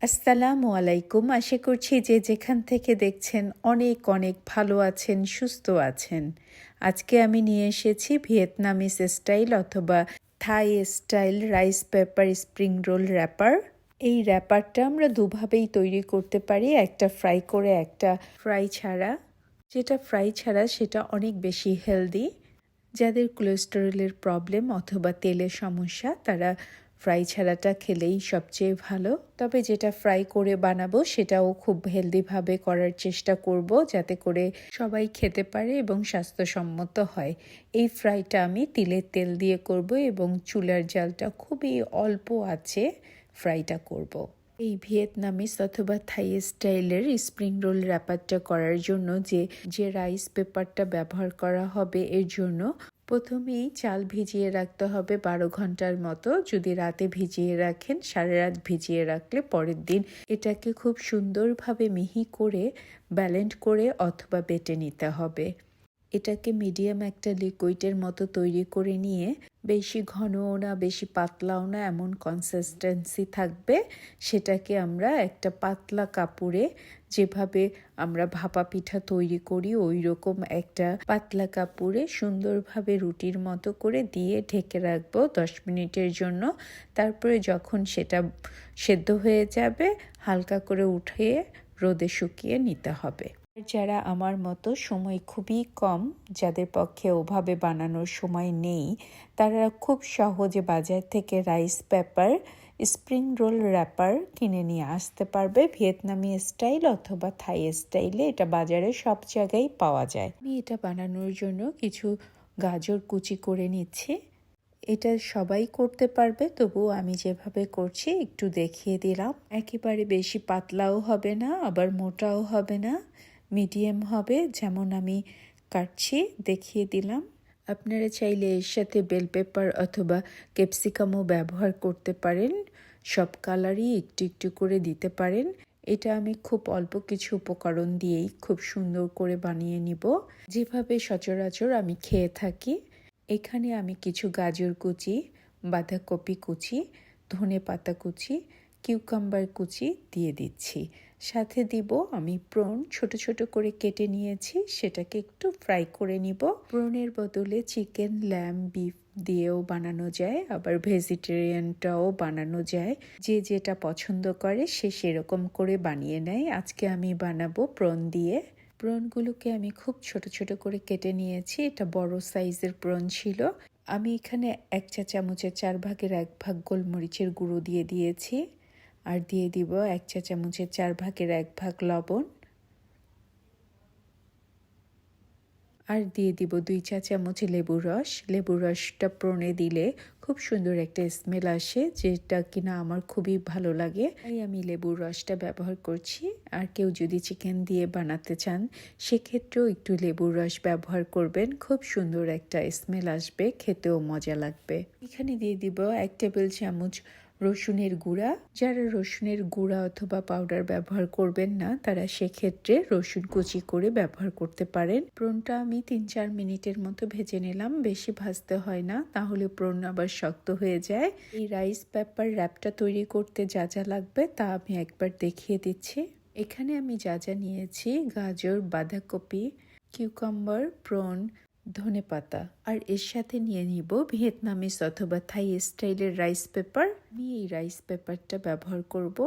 আসসালামু আলাইকুম। আশা করছি যে যেখান থেকে দেখছেন অনেক অনেক ভালো আছেন, সুস্থ আছেন। আজকে আমি নিয়ে এসেছি ভিয়েতনামিজ স্টাইল অথবা Thai style rice paper spring roll wrapper. এই র্যাপারটা আমরা দুভাবেই তৈরি করতে পারি, একটা ফ্রাই করে একটা ফ্রাই ছাড়া। যেটা ফ্রাই ছাড়া সেটা অনেক বেশি হেলদি। যাদের কোলেস্টেরলের প্রবলেম অথবা তেলের সমস্যা তারা ফ্রাই ছাড়াটা খেলেই সবচেয়ে ভালো। তবে যেটা ফ্রাই করে বানাবো সেটাও খুব হেলদিভাবে করার চেষ্টা করব, যাতে করে সবাই খেতে পারে এবং স্বাস্থ্যসম্মত হয়। এই ফ্রাইটা আমি তিলের তেল দিয়ে করব এবং চুলার জালটা খুবই অল্প আছে ফ্রাইটা করব। এই ভিয়েতনামিজ অথবা থাই স্টাইলের স্প্রিং রোল র্যাপারটা করার জন্য যে রাইস পেপারটা ব্যবহার করা হবে এর জন্য প্রথমেই চাল ভিজিয়ে রাখতে হবে 12 ঘন্টার মতো। যদি রাতে ভিজিয়ে রাখেন, সারা রাত ভিজিয়ে রাখলে পরের দিন এটাকে খুব সুন্দরভাবে মিহি করে ব্যালেন্ড করে অথবা বেটে নিতে হবে। এটাকে মিডিয়াম একটা লিকুইডের মতো তৈরি করে নিয়ে বেশি ঘনও না বেশি পাতলাও না, এমন কনসিস্টেন্সি থাকবে। সেটাকে আমরা একটা পাতলা কাপড়ে, যেভাবে আমরা ভাপা পিঠা তৈরি করি ওই রকম একটা পাতলা কাপড়ে সুন্দরভাবে রুটির মতো করে দিয়ে ঢেকে রাখবো 10 মিনিটের জন্য। তারপরে যখন সেটা সেদ্ধ হয়ে যাবে হালকা করে উঠিয়ে রোদে শুকিয়ে নিতে হবে। যারা আমার মতো সময় খুবই কম, যাদের পক্ষে ওভাবে বানানোর সময় নেই, তারা খুব সহজে বাজার থেকে rice paper spring roll wrapper কিনে নিয়ে আসতে পারবে। ভিয়েতনামি স্টাইল অথবা থাই স্টাইলে এটা বাজারে সব জায়গায় পাওয়া যায়। আমি এটা বানানোর জন্য কিছু গাজর কুচি করে নিচ্ছি। এটা সবাই করতে পারবে, তবুও আমি যেভাবে করছি একটু দেখিয়ে দিলাম। একেবারে বেশি পাতলাও হবে না, আবার মোটাও হবে না, মিডিয়াম হবে, যেমন আমি কাটছি দেখিয়ে দিলাম। আপনারা চাইলে এর সাথে বেল পেপার অথবা ক্যাপসিকামও ব্যবহার করতে পারেন। সব কালারই একটু একটু করে দিতে পারেন। এটা আমি খুব অল্প কিছু উপকরণ দিয়েই খুব সুন্দর করে বানিয়ে নিব, যেভাবে সচরাচর আমি খেয়ে থাকি। এখানে আমি কিছু গাজর কুচি, বাঁধাকপি কুচি, ধনেপাতা কুচি, কিউকাম্বার কুচি দিয়ে দিচ্ছি। সাথে দিব আমি প্রন ছোট ছোট করে কেটে নিয়েছি, সেটাকে একটু ফ্রাই করে নিব। প্রনের বদলে চিকেন, ল্যাম্ব, বিফ দিয়েও বানানো যায়, আবার ভেজিটেরিয়ানটাও বানানো যায়। যে যেটা পছন্দ করে সে সেরকম করে বানিয়ে নেয়। আজকে আমি বানাবো প্রন দিয়ে। প্রনগুলোকে আমি খুব ছোট ছোট করে কেটে নিয়েছি। এটা বড় সাইজের প্রন ছিল। আমি এখানে 1 চা চামচের 1/4 গোলমরিচের গুঁড়ো দিয়ে দিয়েছি, আর দিয়ে দিব 1 চা চামচের 1/4 লবণ, আর দিয়ে দিব 2 চা চামচ লেবুর রস। লেবুর রসটা প্রনে দিলে খুব সুন্দর একটা স্মেল আসে, যেটা কিনা আমার খুবই ভালো লাগে, তাই আমি লেবুর রসটা ব্যবহার করছি। আর কেউ যদি চিকেন দিয়ে বানাতে চান সেক্ষেত্রেও একটু লেবুর রস ব্যবহার করবেন, খুব সুন্দর একটা স্মেল আসবে, খেতেও মজা লাগবে। এখানে দিয়ে দিব 1 টেবিল চামচ রসুনের গুঁড়া। যারা রসুনের গুঁড়া অথবা পাউডার ব্যবহার করবেন না তারা সেক্ষেত্রে রসুন কুচি করে ব্যবহার করতে পারেন। প্রনটা আমি 3-4 মিনিটের মতো ভেজে নিলাম, বেশি ভাজতে হয় না, তাহলে প্রন আবার শক্ত হয়ে যায়। এই রাইস পেপার র্যাপটা তৈরি করতে যা যা লাগবে তা আমি একবার দেখিয়ে দিচ্ছি। এখানে আমি যা যা নিয়েছি: গাজর, বাঁধাকপি, কিউকাম্বার, প্রন, ধনেপাতা, আর এর সাথে নিয়ে নিব ভিয়েতনামিজ অথবা থাই স্টাইলের রাইস পেপার। আমি এই রাইস পেপারটা ব্যবহার করব,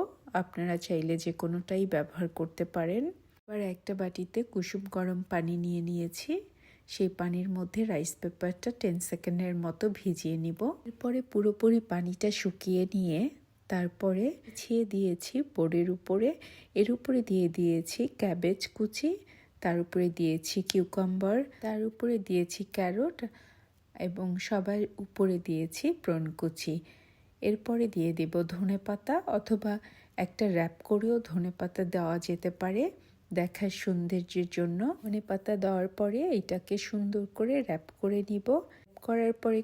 আপনারা চাইলে যে কোনোটাই ব্যবহার করতে পারেন। এবার একটা বাটিতে কুসুম গরম পানি নিয়ে নিয়েছি, সেই পানির মধ্যে রাইস পেপারটা 10 সেকেন্ডের মতো ভিজিয়ে নিব। এরপরে পুরোপুরি পানিটা শুকিয়ে নিয়ে তারপরে বিছিয়ে দিয়েছি বোর্ডের উপরে। এর উপরে দিয়ে দিয়েছি ক্যাবেজ কুচি, তার উপরে দিয়েছি কিউকাম্বার, তার উপরে দিয়েছি ক্যারট এবং সবার উপরে দিয়েছি প্রন কুচি। এরপরে দিয়ে দেব ধনেপাতা, অথবা একটা র্যাপ করেও ধনেপাতা দেওয়া যেতে পারে দেখার সৌন্দর্যের জন্য। ধনেপাতা দেওয়ার পরে এটাকে সুন্দর করে র্যাপ করে নিব। করার পরে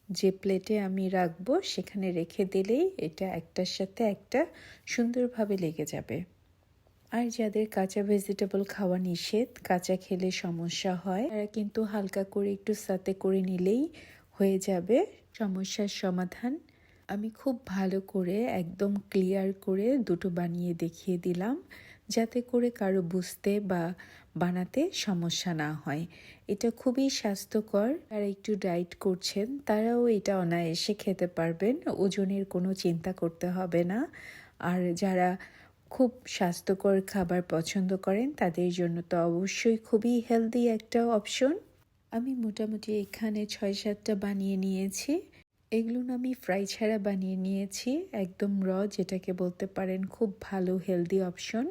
যে প্লেটে আমি রাখবো সেখানে রেখে দিলেই এটা একটার সাথে একটা সুন্দরভাবে লেগে যাবে। আর যাদের কাঁচা ভেজিটেবল খাওয়া নিষেধ, কাঁচা খেলে সমস্যা হয়, তারা কিন্তু হালকা করে একটু সাতে করে নিলেই হয়ে যাবে সমস্যার সমাধান। আমি খুব ভালো করে একদম ক্লিয়ার করে দুটো বানিয়ে দেখিয়ে দিলাম, যাতে করে কারো বুঝতে বা বানাতে সমস্যা না হয়। এটা খুবই স্বাস্থ্যকর। যারা একটু ডায়েট করছেন তারাও এটা অনায়াসে খেতে পারবেন, ওজনের কোনো চিন্তা করতে হবে না। আর যারা খুব স্বাস্থ্যকর খাবার পছন্দ করেন তাদের জন্য তো অবশ্যই খুবই হেলদি একটা অপশন। আমি মোটামুটি এখানে 6-7টা বানিয়ে নিয়েছি। এগুলো আমি ফ্রাই ছাড়া বানিয়ে নিয়েছি, একদম যেটাকে বলতে পারেন খুব ভালো হেলদি অপশন।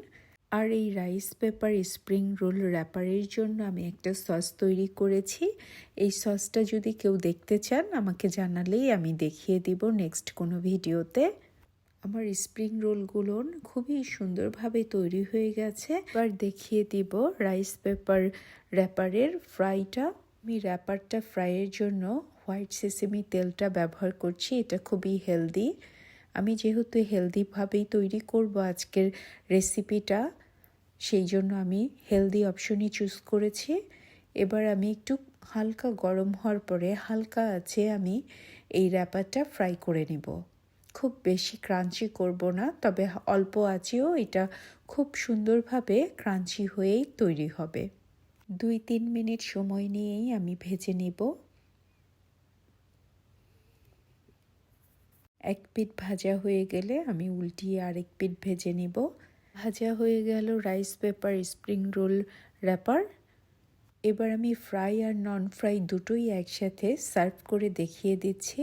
আর এই রাইস পেপার স্প্রিং রোল র্যাপারের জন্য আমি একটা সস তৈরি করেছি। এই সসটা যদি কেউ দেখতে চান আমাকে জানালেই আমি দেখিয়ে দিব নেক্সট কোনো ভিডিওতে। আমার স্প্রিং রোলগুলো খুবই সুন্দরভাবে তৈরি হয়ে গেছে। এবার দেখিয়ে দিব রাইস পেপার র্যাপারের ফ্রাইটা। আমি র্যাপারটা ফ্রাইয়ের জন্য হোয়াইট সেসেমি তেলটা ব্যবহার করছি, এটা খুবই হেলদি। আমি যেহেতু হেলদিভাবেই তৈরি করব আজকের রেসিপিটা, সেই জন্য আমি হেলদি অপশনই চুজ করেছি। এবার আমি একটু হালকা গরম হওয়ার পরে হালকা আছে আমি এই র্যাপারটা ফ্রাই করে নেব। খুব বেশি ক্রাঞ্চি করব না, তবে অল্প আঁচেও এটা খুব সুন্দরভাবে ক্রাঞ্চি হয়েই তৈরি হবে। 2-3 মিনিট সময় নিয়েই আমি ভেজে নেব। এক পিঠ ভাজা হয়ে গেলে আমি উল্টিয়ে আরেক পিঠ ভেজে নেব। ভাজা হয়ে গেল rice paper spring roll wrapper. এবার আমি ফ্রাই আর নন ফ্রাই দুটোই একসাথে সার্ভ করে দেখিয়ে দিচ্ছি।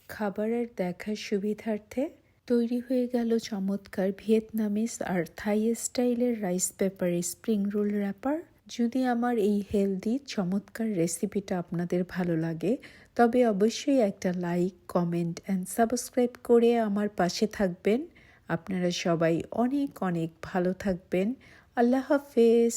খাবারের দেখার সুবিধার্থে তৈরি হয়ে গেল চমৎকার ভিয়েতনামিজ আর থাই স্টাইলের rice paper spring roll wrapper. যদি আমার এই হেলদি চমৎকার রেসিপিটা আপনাদের ভালো লাগে তবে অবশ্যই একটা লাইক, কমেন্ট অ্যান্ড সাবস্ক্রাইব করে আমার পাশে থাকবেন। আপনারা সবাই অনেক অনেক ভালো থাকবেন। আল্লাহ হাফেজ।